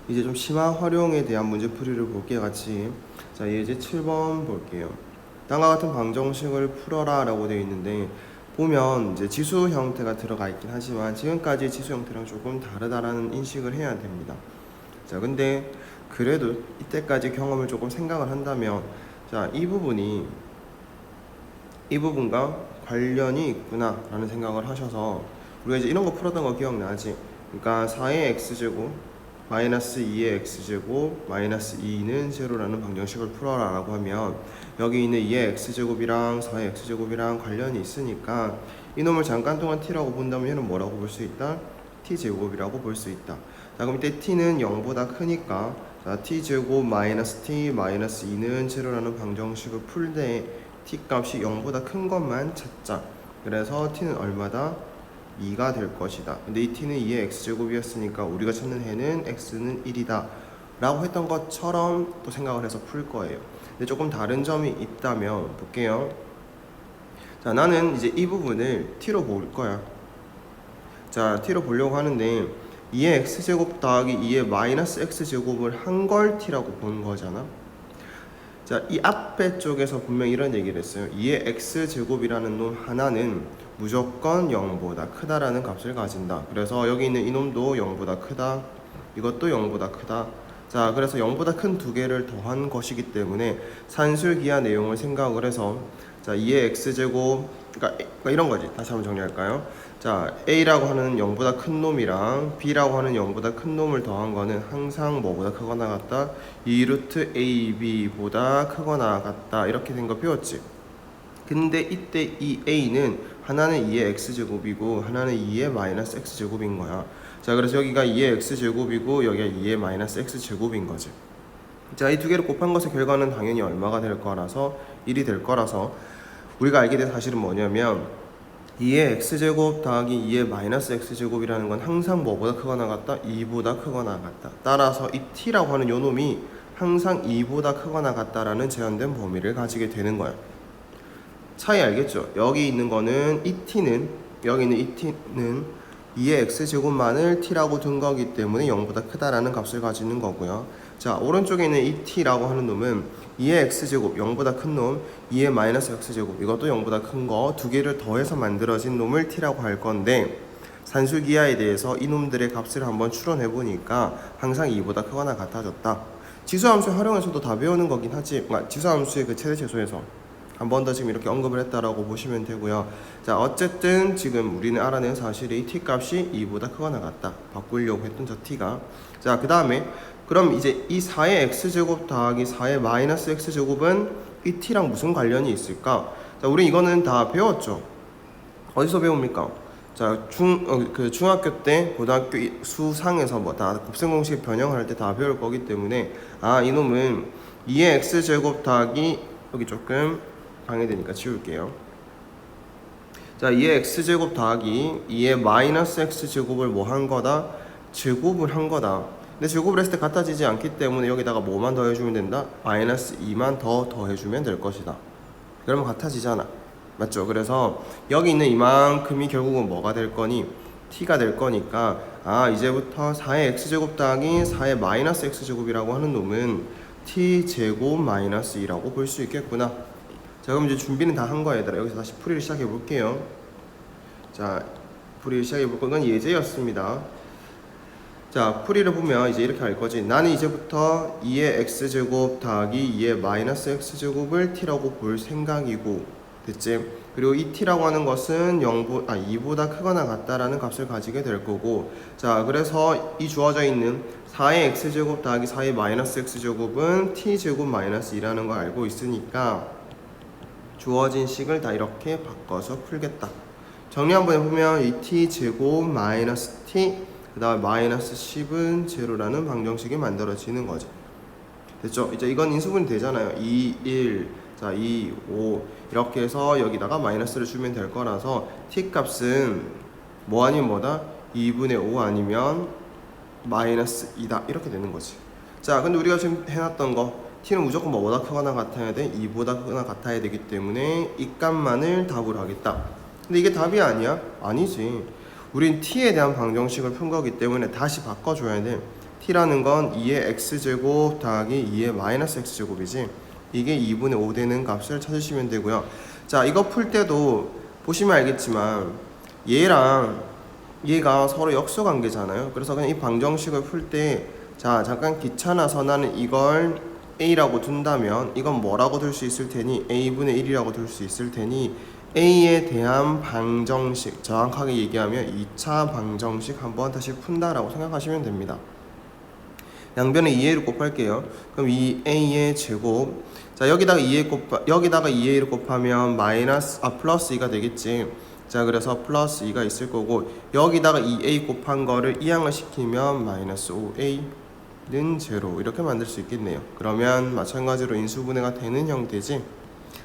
이제 좀 심화 활용에 대한 문제풀이를 볼게요, 같이. 자, 예제 7번 볼게요. 다음과 같은 방정식을 풀어라 라고 되어 있는데, 보면 이제 지수 형태가 들어가 있긴 하지만 지금까지 지수 형태랑 조금 다르다라는 인식을 해야 됩니다. 자, 근데 그래도 이때까지 경험을 조금 생각을 한다면, 자, 이 부분과 관련이 있구나 라는 생각을 하셔서, 우리가 이제 이런 거 풀었던 거 기억나지? 그러니까 4의 x제곱 마이너스 2의 x제곱 마이너스 2는 제로라는 방정식을 풀어라 라고 하면, 여기 있는 2의 x제곱이랑 4의 x제곱이랑 관련이 있으니까 이놈을 잠깐 동안 t라고 본다면 얘는 뭐라고 볼 수 있다? t제곱이라고 볼 수 있다. 자, 그럼 이때 t는 0보다 크니까, 자, t제곱 마이너스 t 마이너스 2는 제로라는 방정식을 풀 때 t 값이 0보다 큰 것만 찾자. 그래서 t는 얼마다? 2가 될 것이다. 근데 이 t는 2의 x제곱이었으니까 우리가 찾는 해는 x는 1이다 라고 했던 것처럼 또 생각을 해서 풀 거예요. 근데 조금 다른 점이 있다면 볼게요. 자, 나는 이제 이 부분을 t로 볼 거야. 자, t로 보려고 하는데 2의 x제곱 더하기 2의 마이너스 x제곱을 한 걸 t라고 보는 거잖아. 자, 이 앞에 쪽에서 분명히 이런 얘기를 했어요. 2의 x제곱이라는 놈 하나는 무조건 0보다 크다라는 값을 가진다. 그래서 여기 있는 이놈도 0보다 크다. 이것도 0보다 크다. 자, 그래서 0보다 큰 두 개를 더한 것이기 때문에 산술기하 내용을 생각을 해서, 자, 2의 x제곱, 그러니까 이런 거지. 다시 한번 정리할까요? 자, a라고 하는 0보다 큰 놈이랑 b라고 하는 0보다 큰 놈을 더한 거는 항상 뭐보다 크거나 같다? 2루트 ab보다 크거나 같다. 이렇게 된 거 배웠지? 근데 이때 이 a는 하나는 2의 x제곱이고 하나는 2의 마이너스 x제곱인 거야. 자, 그래서 여기가 2의 x제곱이고 여기가 2의 마이너스 x제곱인 거지. 자, 이 두 개를 곱한 것의 결과는 당연히 얼마가 될 거라서 1이 될 거라서, 우리가 알게 된 사실은 뭐냐면 2의 x제곱 더하기 2의 마이너스 x제곱이라는 건 항상 뭐보다 크거나 같다? 2보다 크거나 같다. 따라서 이 t라고 하는 요 놈이 항상 2보다 크거나 같다라는 제한된 범위를 가지게 되는 거야. 차이 알겠죠? 여기 있는 거는 이 t는, 여기 있는 이 t는 2의 x제곱만을 t라고 둔 거기 때문에 0보다 크다라는 값을 가지는 거고요. 자, 오른쪽에 있는 이 t라고 하는 놈은 2의 x제곱 0보다 큰 놈, 2의 마이너스 x제곱 이것도 0보다 큰 거 두 개를 더해서 만들어진 놈을 t라고 할 건데, 산술기하에 대해서 이놈들의 값을 한번 추론해 보니까 항상 2보다 크거나 같아졌다. 지수함수 활용해서도 다 배우는 거긴 하지, 지수함수의 그 최대 최소에서 한 번 더 지금 이렇게 언급을 했다라고 보시면 되고요. 자, 어쨌든 지금 우리는 알아낸 사실이 t 값이 2보다 크거나 같다. 바꾸려고 했던 저 t가. 자, 그 다음에 그럼 이제 이 4의 x제곱 더하기 4의 마이너스 x제곱은 이 t랑 무슨 관련이 있을까? 자, 우리 이거는 다 배웠죠. 어디서 배웁니까? 자, 중학교 때 고등학교 수상에서 뭐 다 곱셈 공식 변형할 때 다 배울 거기 때문에, 아, 이놈은 2의 x제곱 더하기, 여기 조금 방해되니까 지울게요. 자, 2의 x제곱 더하기 2의 마이너스 x제곱을 뭐 한 거다? 제곱을 한 거다. 근데 제곱을 했을 때 같아지지 않기 때문에 여기다가 뭐만 더해주면 된다? 마이너스 2만 더 더해주면 될 것이다. 그러면 같아지잖아. 맞죠? 그래서 여기 있는 이만큼이 결국은 뭐가 될 거니? t가 될 거니까, 아, 이제부터 4의 x제곱 더하기 4의 마이너스 x제곱이라고 하는 놈은 t제곱 마이너스 2라고 볼 수 있겠구나. 자, 그럼 이제 준비는 다 한 거야, 얘들아. 여기서 다시 풀이를 시작해 볼게요. 자, 풀이를 시작해 볼 건 예제였습니다. 자, 풀이를 보면 이제 이렇게 할 거지. 나는 이제부터 2의 x제곱 더하기 2의 마이너스 x제곱을 t라고 볼 생각이고, 됐지? 그리고 이 t라고 하는 것은 2보다 크거나 같다라는 값을 가지게 될 거고, 자, 그래서 이 주어져 있는 4의 x제곱 더하기 4의 마이너스 x제곱은 t제곱 마이너스 2라는 걸 알고 있으니까 주어진 식을 다 이렇게 바꿔서 풀겠다. 정리 한번 해보면 이 t제곱 마이너스 t, 그 다음에 마이너스 10은 제로라는 방정식이 만들어지는 거죠. 됐죠? 이제 이건 인수분이 되잖아요. 2, 1, 자, 2, 5 이렇게 해서 여기다가 마이너스를 주면 될 거라서 t 값은 뭐 아니면 뭐다? 2분의 5 아니면 마이너스 2다. 이렇게 되는 거지. 자, 근데 우리가 지금 해놨던 거 t는 무조건 뭐보다 크거나 같아야 돼? 2보다 크거나 같아야 되기 때문에 이 값만을 답으로 하겠다. 근데 이게 답이 아니야? 아니지. 우린 t에 대한 방정식을 푼 거기 때문에 다시 바꿔줘야 돼. t라는 건 2의 x제곱 더하기 2의 마이너스 x제곱이지. 이게 2분의 5 되는 값을 찾으시면 되고요. 자, 이거 풀 때도 보시면 알겠지만 얘랑 얘가 서로 역수관계잖아요. 그래서 그냥 이 방정식을 풀 때 자, 잠깐 귀찮아서 나는 이걸 a라고 둔다면 이건 뭐라고 둘 수 있을 테니 a분의 1이라고 둘 수 있을 테니 a에 대한 방정식, 정확하게 얘기하면 2차 방정식 한번 다시 푼다라고 생각하시면 됩니다. 양변에 2a를 곱할게요. 그럼 2a의 제곱, 자 여기다가 2a를 곱하면 플러스 2가 되겠지. 자 그래서 플러스 2가 있을 거고, 여기다가 2a 곱한 거를 이항을 시키면 마이너스 5a는 제로, 이렇게 만들 수 있겠네요. 그러면 마찬가지로 인수분해가 되는 형태지.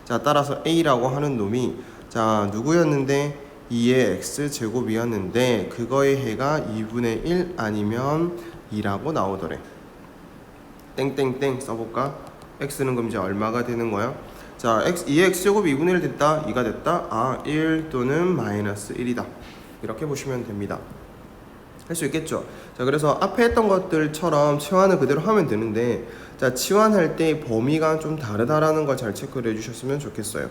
자 따라서 a라고 하는 놈이 자 누구였는데 2의 x제곱이었는데 그거의 해가 2분의 1 아니면 2라고 나오더래. 땡땡땡 써볼까? x는 그럼 이제 얼마가 되는 거야? 자, 2의 x제곱이 2분의 1 됐다? 2가 됐다? 1 또는 마이너스 1이다. 이렇게 보시면 됩니다. 할 수 있겠죠? 자, 그래서 앞에 했던 것들처럼 치환을 그대로 하면 되는데, 자, 치환할 때 범위가 좀 다르다라는 걸 잘 체크를 해주셨으면 좋겠어요.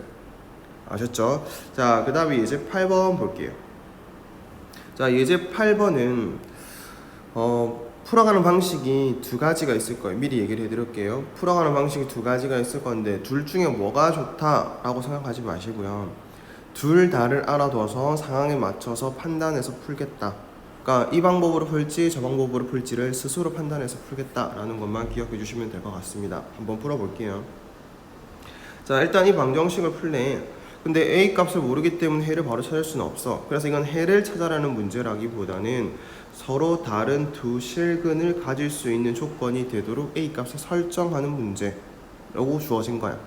아셨죠? 자, 그 다음에 예제 8번 볼게요. 자, 예제 8번은 풀어가는 방식이 두 가지가 있을 거예요. 미리 얘기를 해드릴게요. 풀어가는 방식이 두 가지가 있을 건데 둘 중에 뭐가 좋다라고 생각하지 마시고요. 둘 다를 알아둬서 상황에 맞춰서 판단해서 풀겠다. 그러니까 이 방법으로 풀지 저 방법으로 풀지를 스스로 판단해서 풀겠다라는 것만 기억해 주시면 될 것 같습니다. 한번 풀어볼게요. 자, 일단 이 방정식을 풀래. 근데 a 값을 모르기 때문에 해를 바로 찾을 수는 없어. 그래서 이건 해를 찾아라는 문제라기보다는 서로 다른 두 실근을 가질 수 있는 조건이 되도록 a 값을 설정하는 문제라고 주어진 거야.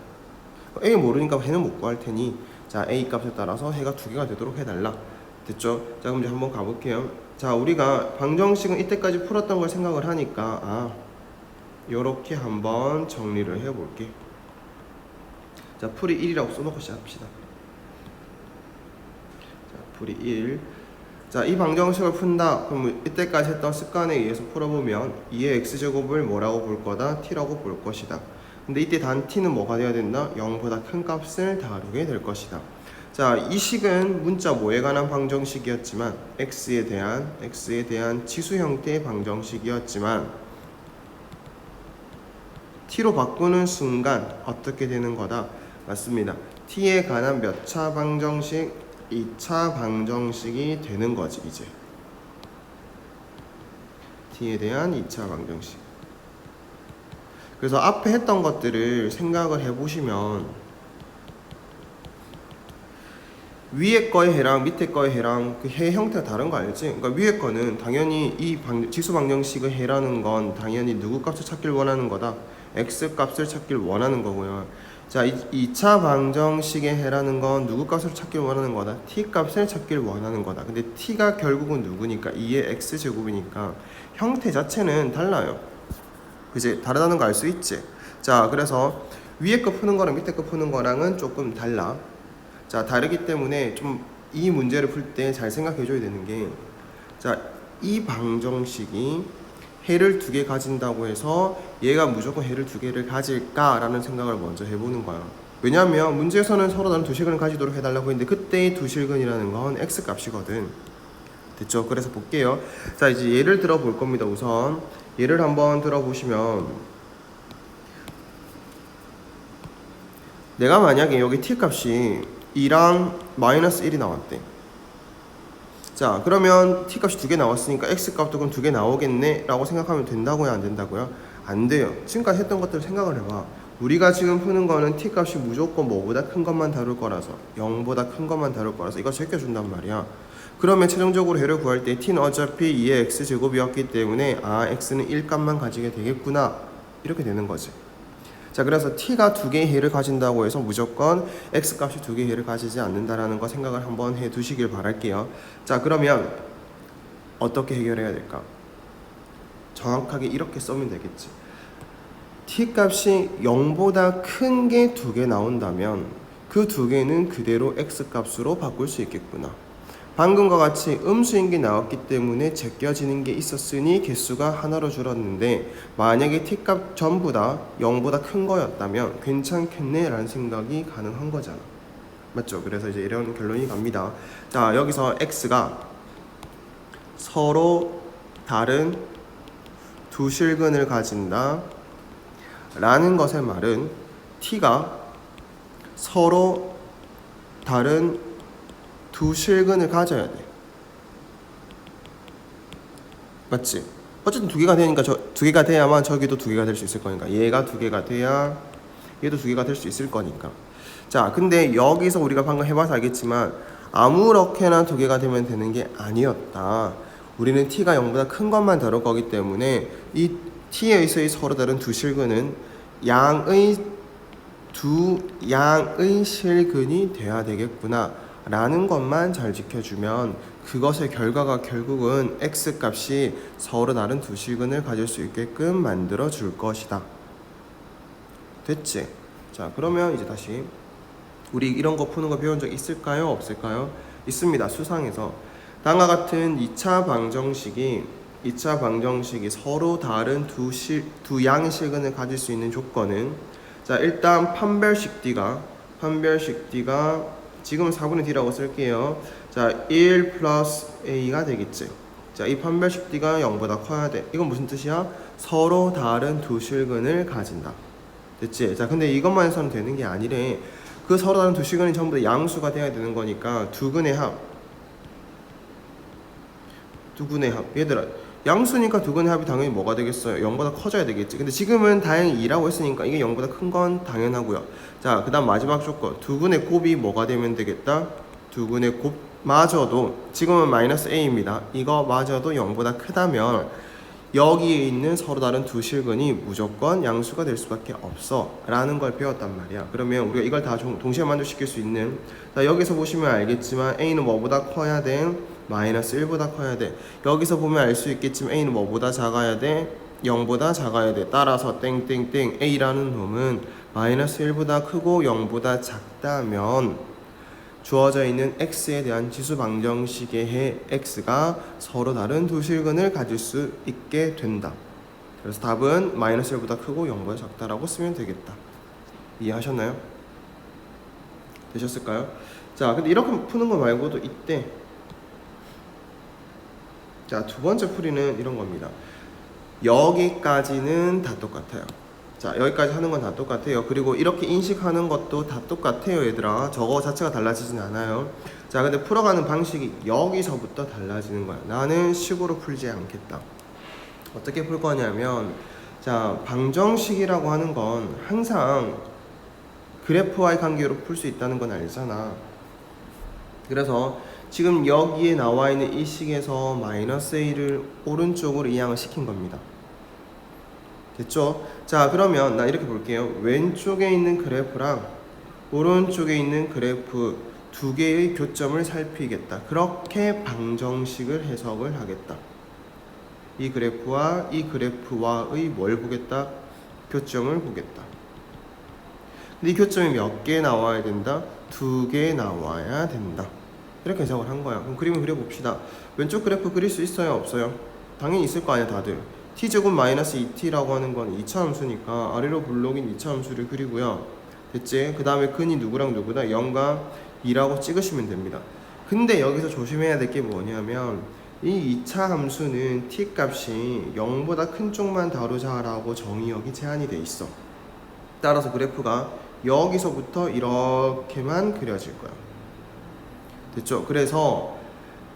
a 모르니까 해는 못 구할 테니 자 a 값에 따라서 해가 두 개가 되도록 해달라. 됐죠? 자 그럼 이제 한번 가볼게요. 자 우리가 방정식은 이때까지 풀었던 걸 생각을 하니까 요렇게 한번 정리를 해볼게. 자 풀이 1이라고 써놓고 시작합시다. 자 풀이 1. 자, 이 방정식을 푼다. 그럼 이때까지 했던 습관에 의해서 풀어보면 2의 x제곱을 뭐라고 볼 거다? t라고 볼 것이다. 근데 이때 단 t는 뭐가 돼야 된다? 0보다 큰 값을 다루게 될 것이다. 자, 이 식은 문자 뭐에 관한 방정식이었지만 x에 대한 지수 형태의 방정식이었지만 t로 바꾸는 순간 어떻게 되는 거다? 맞습니다. t에 관한 몇 차 방정식? 2차 방정식이 되는 거지 이제. t에 대한 2차 방정식. 그래서 앞에 했던 것들을 생각을 해보시면 위에 거의 해랑 밑에 거의 해랑 그 해 형태가 다른 거 알지? 그러니까 위에 거는 당연히 이 지수 방정식의 해라는 건 당연히 누구 값을 찾길 원하는 거다? x 값을 찾길 원하는 거고요. 자, 2차 방정식의 해라는 건 누구 값을 찾길 원하는 거다? t 값을 찾길 원하는 거다. 근데 t가 결국은 누구니까? 2의 x제곱이니까 형태 자체는 달라요. 그지? 다르다는 거 알 수 있지? 자, 그래서 위에 거 푸는 거랑 밑에 거 푸는 거랑은 조금 달라. 자, 다르기 때문에 좀 이 문제를 풀 때 잘 생각해 줘야 되는 게, 자, 이 방정식이 해를 두 개 가진다고 해서 얘가 무조건 해를 두 개를 가질까라는 생각을 먼저 해보는 거야. 왜냐하면 문제에서는 서로 다른 두 실근을 가지도록 해달라고 했는데 그때의 두 실근이라는 건 x 값이거든. 됐죠? 그래서 볼게요. 자, 이제 예를 들어 볼 겁니다. 우선 예를 한번 들어보시면, 내가 만약에 여기 t 값이 2랑 마이너스 1이 나왔대. 자, 그러면 t 값이 두 개 나왔으니까 x 값도 그럼 두 개 나오겠네 라고 생각하면 된다고요, 안 된다고요? 안 돼요. 지금까지 했던 것들을 생각을 해봐. 우리가 지금 푸는 거는 t 값이 무조건 뭐보다 큰 것만 다룰 거라서, 0보다 큰 것만 다룰 거라서 이거 제껴준단 말이야. 그러면 최종적으로 해를 구할 때 t는 어차피 2의 x제곱이었기 때문에 x는 1값만 가지게 되겠구나, 이렇게 되는 거지. 자, 그래서 t가 두 개의 해를 가진다고 해서 무조건 x값이 두 개의 해를 가지지 않는다라는 거 생각을 한번 해 두시길 바랄게요. 자, 그러면 어떻게 해결해야 될까? 정확하게 이렇게 써면 되겠지. t값이 0보다 큰 게 두 개 나온다면 그 두 개는 그대로 x값으로 바꿀 수 있겠구나. 방금과 같이 음수인 게 나왔기 때문에 제껴지는 게 있었으니 개수가 하나로 줄었는데 만약에 t값 전부 다 0보다 큰 거였다면 괜찮겠네 라는 생각이 가능한 거잖아. 맞죠? 그래서 이제 이런 결론이 갑니다. 자, 여기서 x가 서로 다른 두 실근을 가진다 라는 것의 말은 t가 서로 다른 두 실근을 가져야 돼. 맞지? 어쨌든 두 개가 되니까 두 개가 돼야만 저기도 두 개가 될 수 있을 거니까 얘가 두 개가 돼야 얘도 두 개가 될 수 있을 거니까. 자, 근데 여기서 우리가 방금 해봐서 알겠지만 아무렇게나 두 개가 되면 되는 게 아니었다. 우리는 t가 0보다 큰 것만 다룰 거기 때문에 이 t에서의 서로 다른 두 실근은 양의 실근이 돼야 되겠구나 라는 것만 잘 지켜주면 그것의 결과가 결국은 x값이 서로 다른 두 실근을 가질 수 있게끔 만들어 줄 것이다. 됐지? 자, 그러면 이제 다시 우리 이런 거 푸는 거 배운 적 있을까요? 없을까요? 있습니다. 수상에서 다음과 같은 2차 방정식이 서로 다른 두 양의 실근을 가질 수 있는 조건은, 자, 일단 판별식 D가 지금은 4분의 D라고 쓸게요. 자, 1 플러스 A가 되겠지. 자, 이 판별식 D가 0보다 커야 돼. 이건 무슨 뜻이야? 서로 다른 두 실근을 가진다. 됐지? 자, 근데 이것만 해서는 되는 게 아니래. 그 서로 다른 두 실근이 전부 다 양수가 돼야 되는 거니까 두근의 합. 얘들아, 양수니까 두근의 합이 당연히 뭐가 되겠어요? 0보다 커져야 되겠지. 근데 지금은 다행히 2라고 했으니까 이게 0보다 큰 건 당연하고요. 자, 그 다음 마지막 조건. 두근의 곱이 뭐가 되면 되겠다? 두근의 곱마저도 지금은 마이너스 a입니다. 이거 마저도 0보다 크다면 여기에 있는 서로 다른 두 실근이 무조건 양수가 될 수밖에 없어 라는 걸 배웠단 말이야. 그러면 우리가 이걸 다 동시에 만족시킬 수 있는, 자, 여기서 보시면 알겠지만 a는 뭐보다 커야 돼? 마이너스 1보다 커야 돼. 여기서 보면 알 수 있겠지만 a는 뭐보다 작아야 돼? 0보다 작아야 돼. 따라서 땡땡땡 a라는 놈은 마이너스 1보다 크고 0보다 작다면 주어져 있는 x에 대한 지수 방정식의 해 x가 서로 다른 두 실근을 가질 수 있게 된다. 그래서 답은 마이너스 1보다 크고 0보다 작다라고 쓰면 되겠다. 이해하셨나요? 되셨을까요? 자, 근데 이렇게 푸는 거 말고도 이때, 자, 두 번째 풀이는 이런 겁니다. 여기까지는 다 똑같아요. 자, 여기까지 하는 건 다 똑같아요. 그리고 이렇게 인식하는 것도 다 똑같아요, 얘들아. 저거 자체가 달라지진 않아요. 자, 근데 풀어가는 방식이 여기서부터 달라지는 거야. 나는 식으로 풀지 않겠다. 어떻게 풀 거냐면, 자, 방정식이라고 하는 건 항상 그래프와의 관계로 풀 수 있다는 건 알잖아. 그래서 지금 여기에 나와 있는 이 식에서 마이너스 a를 오른쪽으로 이항을 시킨 겁니다. 됐죠? 자, 그러면 나 이렇게 볼게요. 왼쪽에 있는 그래프랑 오른쪽에 있는 그래프 두 개의 교점을 살피겠다. 그렇게 방정식을 해석을 하겠다. 이 그래프와 이 그래프와의 뭘 보겠다? 교점을 보겠다. 근데 이 교점이 몇 개 나와야 된다? 두 개 나와야 된다. 이렇게 해석을 한 거야. 그럼 그림을 그려봅시다. 왼쪽 그래프 그릴 수 있어요? 없어요? 당연히 있을 거 아니야, 다들. t제곱 마이너스 2t라고 하는 건 2차 함수니까 아래로 블록인 2차 함수를 그리고요. 됐지? 그 다음에 근이 누구랑 누구다? 0과 2라고 찍으시면 됩니다. 근데 여기서 조심해야 될 게 뭐냐면 이 2차 함수는 t 값이 0보다 큰 쪽만 다루자라고 정의역이 제한이 돼 있어. 따라서 그래프가 여기서부터 이렇게만 그려질 거야. 됐죠? 그래서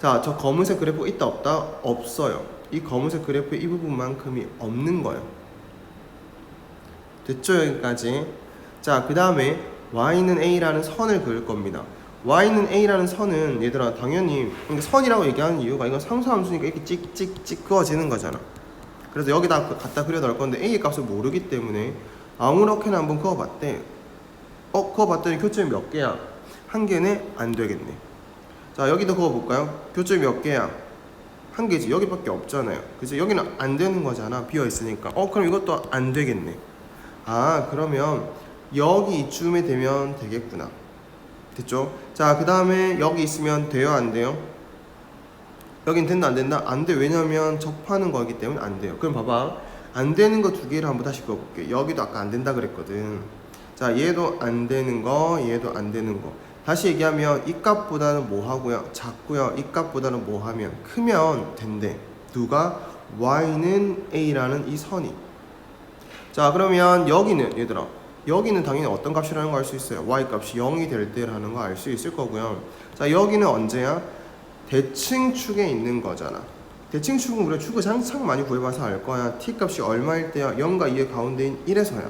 자, 저 검은색 그래프 있다 없다? 없어요. 이 검은색 그래프의 이 부분만큼이 없는 거예요. 됐죠? 여기까지. 자, 그 다음에 y는 a라는 선을 그을 겁니다. y는 a라는 선은 얘들아 당연히 선이라고 얘기하는 이유가 이건 상수함수니까 이렇게 찍찍찍 그어지는 거잖아. 그래서 여기다 갖다 그려 넣을 건데 a의 값을 모르기 때문에 아무렇게나 한번 그어봤대. 그어봤더니 교점이 몇 개야? 한 개네? 안 되겠네. 자, 여기도 그어볼까요? 교점이 몇 개야? 한 개지. 여기밖에 없잖아요. 그래서 여기는 안 되는 거잖아. 비어 있으니까. 그럼 이것도 안 되겠네. 아, 그러면 여기 이쯤에 되면 되겠구나. 됐죠? 자, 그 다음에 여기 있으면 돼요, 안 돼요? 여긴 된다 안 된다? 안 돼. 왜냐면 접하는 거기 때문에 안 돼요. 그럼 봐봐. 안 되는 거 두 개를 한번 다시 그어볼게. 여기도 아까 안 된다 그랬거든. 자, 얘도 안 되는 거, 얘도 안 되는 거. 다시 얘기하면 이 값보다는 뭐 하고요? 작고요. 이 값보다는 뭐 하면? 크면 된대. 누가? y는 a라는 이 선이. 자, 그러면 여기는 얘들아. 여기는 당연히 어떤 값이라는 거 알 수 있어요. y 값이 0이 될 때라는 거 알 수 있을 거고요. 자, 여기는 언제야? 대칭축에 있는 거잖아. 대칭축은 우리가 축을 항상 많이 구해봐서 알 거야. t 값이 얼마일 때야? 0과 2의 가운데인 1에서야.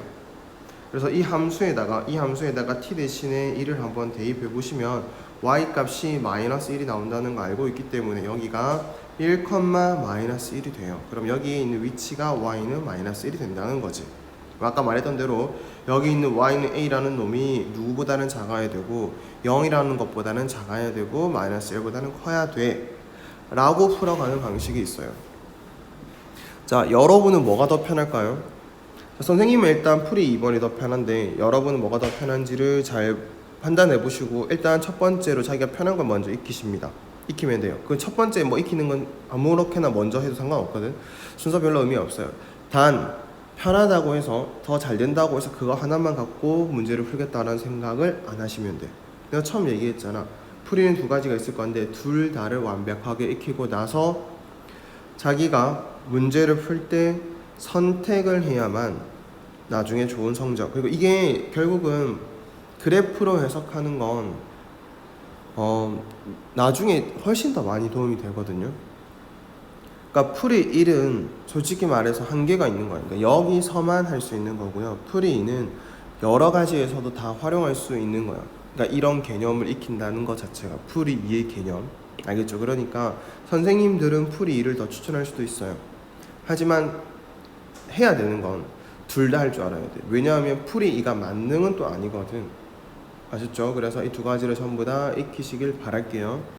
그래서 이 함수에다가 t 대신에 1을 한번 대입해 보시면 y 값이 마이너스 1이 나온다는 거 알고 있기 때문에 여기가 1, 마이너스 1이 돼요. 그럼 여기에 있는 위치가 y는 마이너스 1이 된다는 거지. 아까 말했던 대로 여기 있는 y는 a라는 놈이 누구보다는 작아야 되고 0이라는 것보다는 작아야 되고 마이너스 1보다는 커야 돼 라고 풀어가는 방식이 있어요. 자, 여러분은 뭐가 더 편할까요? 자, 선생님은 일단 풀이 2번이 더 편한데 여러분은 뭐가 더 편한지를 잘 판단해 보시고 일단 첫 번째로 자기가 편한 걸 먼저 익히십니다. 익히면 돼요. 그 첫 번째 뭐 익히는 건 아무렇게나 먼저 해도 상관없거든. 순서 별로 의미 없어요. 단 편하다고 해서 더 잘 된다고 해서 그거 하나만 갖고 문제를 풀겠다는 생각을 안 하시면 돼. 내가 처음 얘기했잖아. 풀이는 두 가지가 있을 건데 둘 다를 완벽하게 익히고 나서 자기가 문제를 풀 때 선택을 해야만 나중에 좋은 성적. 그리고 이게 결국은 그래프로 해석하는 건 나중에 훨씬 더 많이 도움이 되거든요. 그러니까 풀이 1은 솔직히 말해서 한계가 있는 거예요. 그러니까 여기서만 할 수 있는 거고요. 풀이 2는 여러 가지에서도 다 활용할 수 있는 거예요. 그러니까 이런 개념을 익힌다는 것 자체가 풀이 2의 개념. 알겠죠? 그러니까 선생님들은 풀이 2를 더 추천할 수도 있어요. 하지만 해야 되는 건 둘 다 할 줄 알아야 돼. 왜냐하면 풀이 2가 만능은 또 아니거든. 아셨죠? 그래서 이 두 가지를 전부 다 익히시길 바랄게요.